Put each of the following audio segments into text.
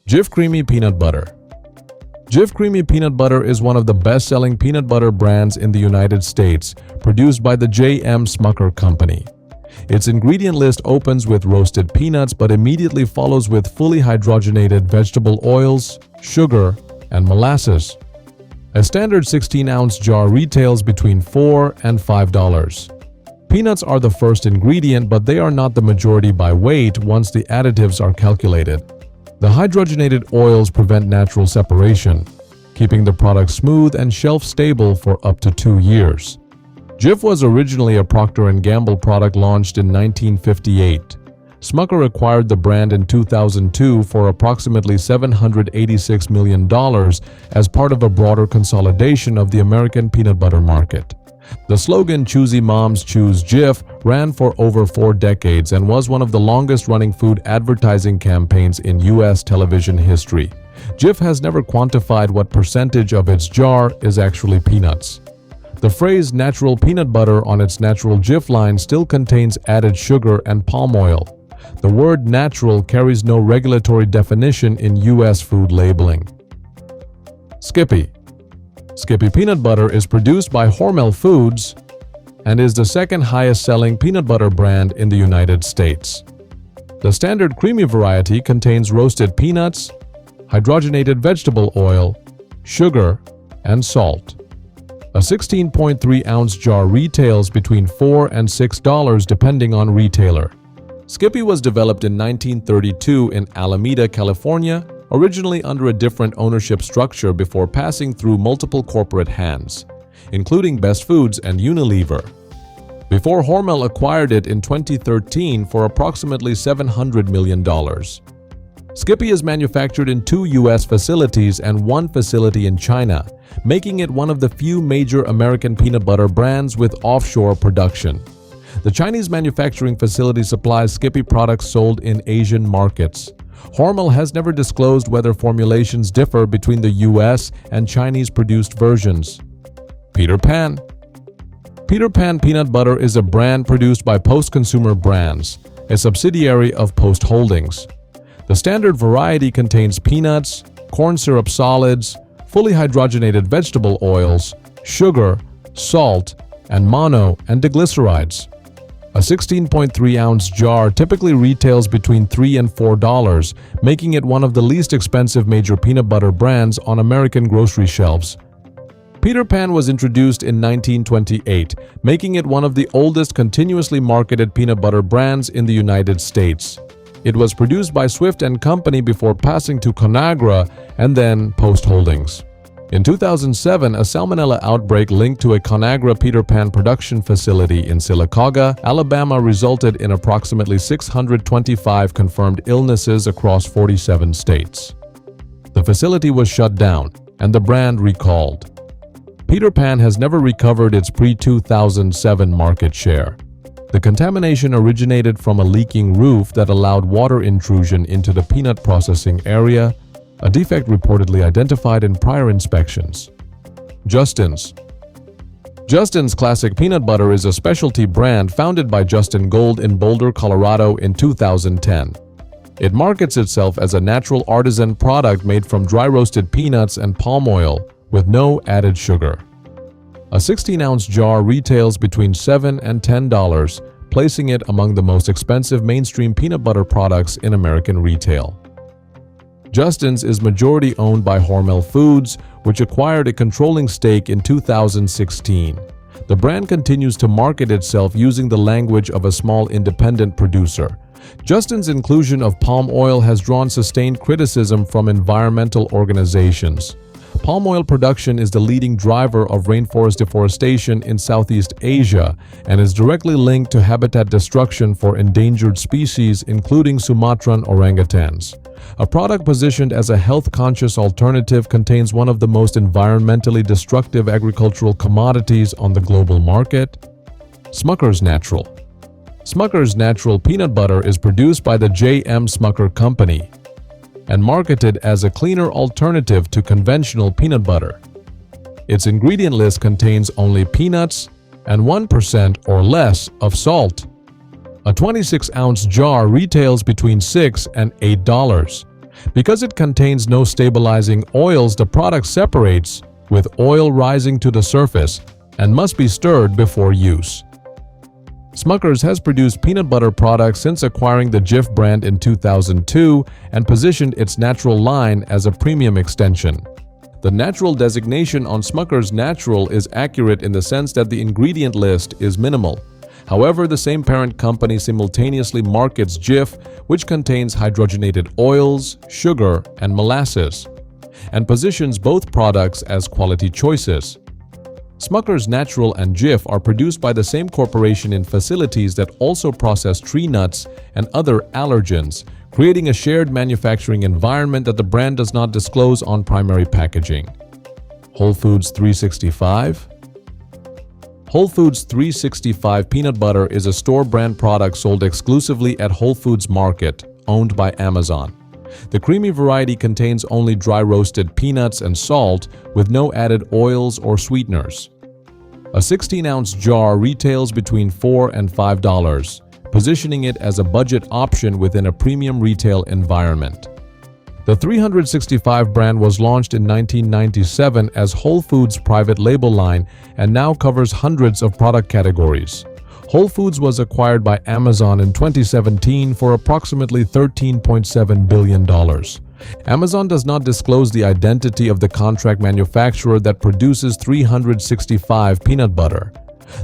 Jif Creamy Peanut Butter. Jif Creamy Peanut Butter is one of the best-selling peanut butter brands in the United States, produced by the J.M. Smucker Company. Its ingredient list opens with roasted peanuts but immediately follows with fully hydrogenated vegetable oils, sugar, and molasses. A standard 16-ounce jar retails between $4 and $5. Peanuts are the first ingredient, but they are not the majority by weight once the additives are calculated. The hydrogenated oils prevent natural separation, keeping the product smooth and shelf-stable for up to 2 years. Jif was originally a Procter & Gamble product launched in 1958. Smucker acquired the brand in 2002 for approximately $786 million as part of a broader consolidation of the American peanut butter market. The slogan "Choosy Moms Choose Jif" ran for over 4 decades and was one of the longest-running food advertising campaigns in U.S. television history. Jif has never quantified what percentage of its jar is actually peanuts. The phrase "natural peanut butter" on its natural Jif line still contains added sugar and palm oil. The word "natural" carries no regulatory definition in U.S. food labeling. Skippy. Skippy Peanut Butter is produced by Hormel Foods and is the second highest-selling peanut butter brand in the United States. The standard creamy variety contains roasted peanuts, hydrogenated vegetable oil, sugar, and salt. A 16.3-ounce jar retails between $4 and $6 depending on retailer. Skippy was developed in 1932 in Alameda, California, originally under a different ownership structure before passing through multiple corporate hands, including Best Foods and Unilever, before Hormel acquired it in 2013 for approximately $700 million. Skippy is manufactured in 2 U.S. facilities and 1 facility in China, making it one of the few major American peanut butter brands with offshore production. The Chinese manufacturing facility supplies Skippy products sold in Asian markets. Hormel has never disclosed whether formulations differ between the U.S. and Chinese-produced versions. Peter Pan. Peter Pan Peanut Butter is a brand produced by Post Consumer Brands, a subsidiary of Post Holdings. The standard variety contains peanuts, corn syrup solids, fully hydrogenated vegetable oils, sugar, salt, and mono and diglycerides. A 16.3-ounce jar typically retails between $3 and $4, making it one of the least expensive major peanut butter brands on American grocery shelves. Peter Pan was introduced in 1928, making it one of the oldest continuously marketed peanut butter brands in the United States. It was produced by Swift & Company before passing to Conagra and then Post Holdings. In 2007, a salmonella outbreak linked to a Conagra Peter Pan production facility in Sylacauga, Alabama resulted in approximately 625 confirmed illnesses across 47 states. The facility was shut down and the brand recalled. Peter Pan has never recovered its pre-2007 market share. The contamination originated from a leaking roof that allowed water intrusion into the peanut processing area, a defect reportedly identified in prior inspections. Justin's. Justin's Classic Peanut Butter is a specialty brand founded by Justin Gold in Boulder, Colorado in 2010. It markets itself as a natural artisan product made from dry-roasted peanuts and palm oil with no added sugar. A 16-ounce jar retails between $7 and $10, placing it among the most expensive mainstream peanut butter products in American retail. Justin's is majority owned by Hormel Foods, which acquired a controlling stake in 2016. The brand continues to market itself using the language of a small independent producer. Justin's inclusion of palm oil has drawn sustained criticism from environmental organizations. Palm oil production is the leading driver of rainforest deforestation in Southeast Asia and is directly linked to habitat destruction for endangered species, including Sumatran orangutans. A product positioned as a health-conscious alternative contains one of the most environmentally destructive agricultural commodities on the global market. Smucker's Natural. Smucker's Natural Peanut Butter is produced by the J.M. Smucker Company and marketed as a cleaner alternative to conventional peanut butter. Its ingredient list contains only peanuts and 1% or less of salt. A 26-ounce jar retails between $6 and $8. Because it contains no stabilizing oils, the product separates, with oil rising to the surface, and must be stirred before use. Smucker's has produced peanut butter products since acquiring the Jif brand in 2002 and positioned its natural line as a premium extension. The natural designation on Smucker's Natural is accurate in the sense that the ingredient list is minimal. However, the same parent company simultaneously markets Jif, which contains hydrogenated oils, sugar, and molasses, and positions both products as quality choices. Smucker's Natural and Jif are produced by the same corporation in facilities that also process tree nuts and other allergens, creating a shared manufacturing environment that the brand does not disclose on primary packaging. Whole Foods 365. Whole Foods 365 peanut butter is a store brand product sold exclusively at Whole Foods Market, owned by Amazon. The creamy variety contains only dry roasted peanuts and salt with no added oils or sweeteners. A 16-ounce jar retails between $4 and $5, positioning it as a budget option within a premium retail environment. The 365 brand was launched in 1997 as Whole Foods' private label line and now covers hundreds of product categories. Whole Foods was acquired by Amazon in 2017 for approximately $13.7 billion. Amazon does not disclose the identity of the contract manufacturer that produces 365 peanut butter.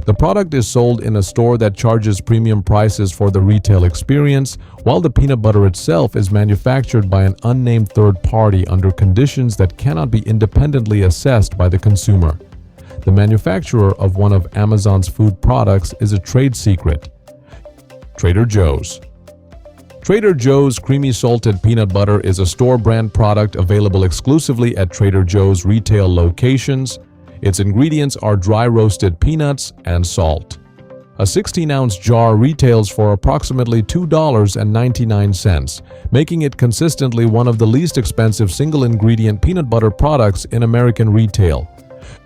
The product is sold in a store that charges premium prices for the retail experience, while the peanut butter itself is manufactured by an unnamed third party under conditions that cannot be independently assessed by the consumer. The manufacturer of one of Amazon's food products is a trade secret. Trader Joe's. Trader Joe's Creamy Salted Peanut Butter is a store brand product available exclusively at Trader Joe's retail locations. Its ingredients are dry roasted peanuts and salt. A 16-ounce jar retails for approximately $2.99, making it consistently one of the least expensive single-ingredient peanut butter products in American retail.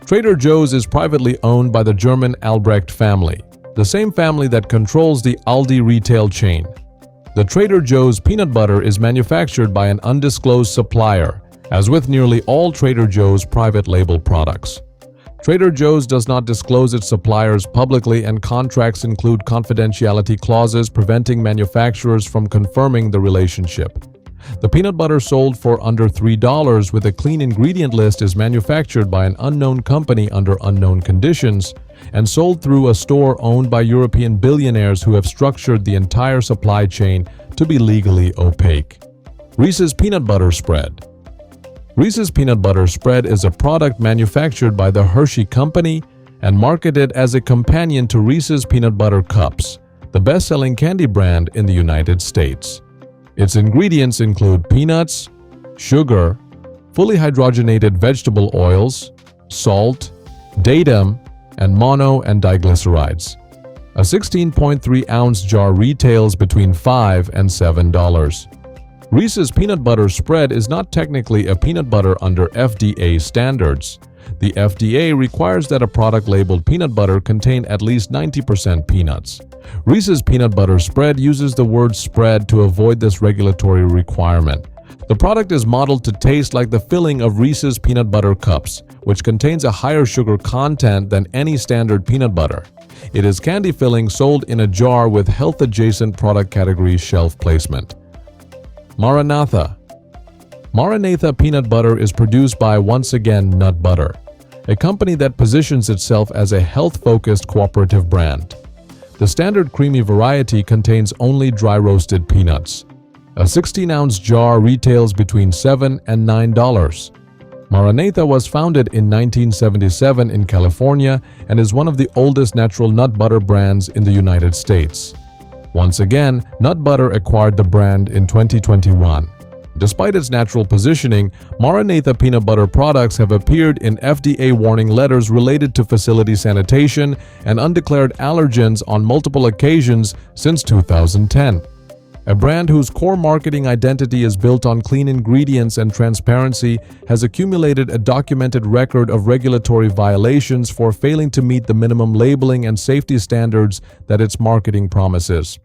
Trader Joe's is privately owned by the German Albrecht family, the same family that controls the Aldi retail chain. The Trader Joe's peanut butter is manufactured by an undisclosed supplier, as with nearly all Trader Joe's private label products. Trader Joe's does not disclose its suppliers publicly, and contracts include confidentiality clauses preventing manufacturers from confirming the relationship. The peanut butter sold for under $3 with a clean ingredient list is manufactured by an unknown company under unknown conditions and sold through a store owned by European billionaires who have structured the entire supply chain to be legally opaque. Reese's Peanut Butter Spread. Reese's Peanut Butter Spread is a product manufactured by the Hershey Company and marketed as a companion to Reese's Peanut Butter Cups, the best-selling candy brand in the United States. Its ingredients include peanuts, sugar, fully hydrogenated vegetable oils, salt, datum, and mono and diglycerides. A 16.3-ounce jar retails between $5 and $7. Reese's Peanut Butter Spread is not technically a peanut butter under FDA standards. The FDA requires that a product labeled peanut butter contain at least 90% peanuts. Reese's Peanut Butter Spread uses the word spread to avoid this regulatory requirement. The product is modeled to taste like the filling of Reese's Peanut Butter Cups, which contains a higher sugar content than any standard peanut butter. It is candy filling sold in a jar with health-adjacent product category shelf placement. Maranatha. Maranatha peanut butter is produced by, once again, Nut Butter, a company that positions itself as a health-focused cooperative brand. The standard creamy variety contains only dry roasted peanuts. A 16-ounce jar retails between $7 and $9. Maranatha was founded in 1977 in California and is one of the oldest natural nut butter brands in the United States. Once again, Nut Butter acquired the brand in 2021. Despite its natural positioning, Maranatha peanut butter products have appeared in FDA warning letters related to facility sanitation and undeclared allergens on multiple occasions since 2010. A brand whose core marketing identity is built on clean ingredients and transparency has accumulated a documented record of regulatory violations for failing to meet the minimum labeling and safety standards that its marketing promises.